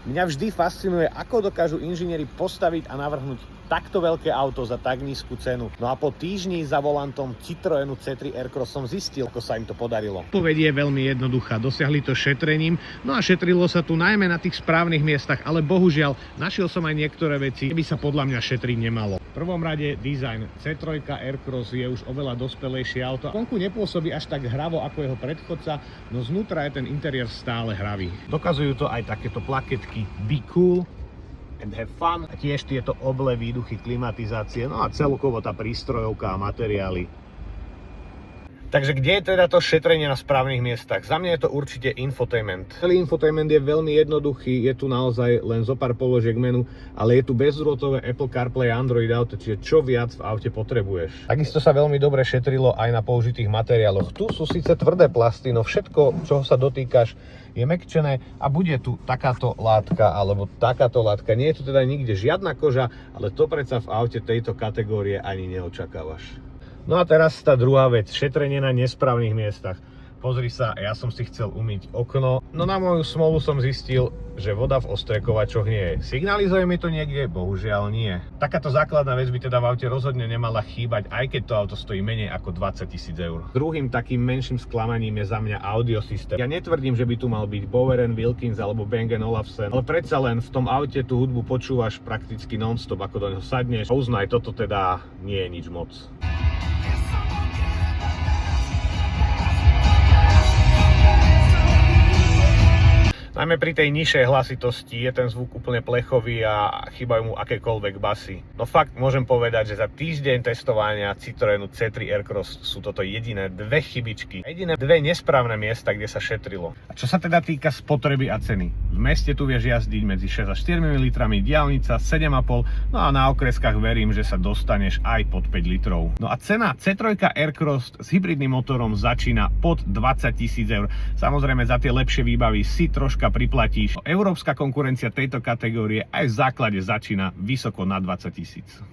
Mňa vždy fascinuje, ako dokážu inžinieri postaviť a navrhnúť takto veľké auto za tak nízku cenu. No a po týždni za volantom Citroenu C3 Aircross som zistil, ako sa im to podarilo. Odpoveď je veľmi jednoduchá. Dosiahli to šetrením, no a šetrilo sa tu najmä na tých správnych miestach, ale bohužiaľ našiel som aj niektoré veci, kde by sa podľa mňa šetriť nemalo. V prvom rade dizajn. C3 Aircross je už oveľa dospelejšie auto. Vonku nepôsobí až tak hravo ako jeho predchodca, no znútra je ten interiér stále hravý. Dokazujú to aj takéto plaketky Be Cool and have fun. A tiež tieto oblé výduchy klimatizácie, no a celkovo tá prístrojovka a materiály. Takže kde je teda to šetrenie na správnych miestach? Za mňa je to určite infotainment. Celý infotainment je veľmi jednoduchý, je tu naozaj len zo pár položiek menu, ale je tu bezdrôtové Apple CarPlay a Android Auto, čiže čo viac v aute potrebuješ. Takisto sa veľmi dobre šetrilo aj na použitých materiáloch. Tu sú síce tvrdé plasty, no všetko, čoho sa dotýkaš, je mäkčené a bude tu takáto látka alebo takáto látka. Nie je tu teda nikde žiadna koža, ale to predsa v aute tejto kategórie ani neočakávaš. No a teraz tá druhá vec, šetrenie na nesprávnych miestach. Pozri sa, ja som si chcel umyť okno, no na moju smolu som zistil, že voda v ostrekovačoch nie je. Signalizuje mi to niekde? Bohužiaľ nie. Takáto základná vec by teda v aute rozhodne nemala chýbať, aj keď to auto stojí menej ako 20 000 eur. Druhým takým menším sklamaním je za mňa audiosystém. Ja netvrdím, že by tu mal byť Bowers & Wilkins alebo Bang & Olufsen, ale predsa len v tom aute tú hudbu počúvaš prakticky non-stop, ako do neho sadneš. Uznaj, toto teda nie je nič moc. Najmä pri tej nižšej hlasitosti je ten zvuk úplne plechový a chýbajú mu akékoľvek basy. No fakt môžem povedať, že za týždeň testovania Citroenu C3 Aircross sú toto jediné dve chybičky. Jediné dve nesprávne miesta, kde sa šetrilo. A čo sa teda týka spotreby a ceny? V meste tu vieš jazdiť medzi 6 až 4 litrami, diaľnica 7,5, no a na okreskách verím, že sa dostaneš aj pod 5 litrov. No a cena C3 Aircross s hybridným motorom začína pod 20 000 eur. Samozrejme za tie lepšie výbavy si troška priplatíš. Európska konkurencia tejto kategórie aj v základe začína vysoko na 20 000.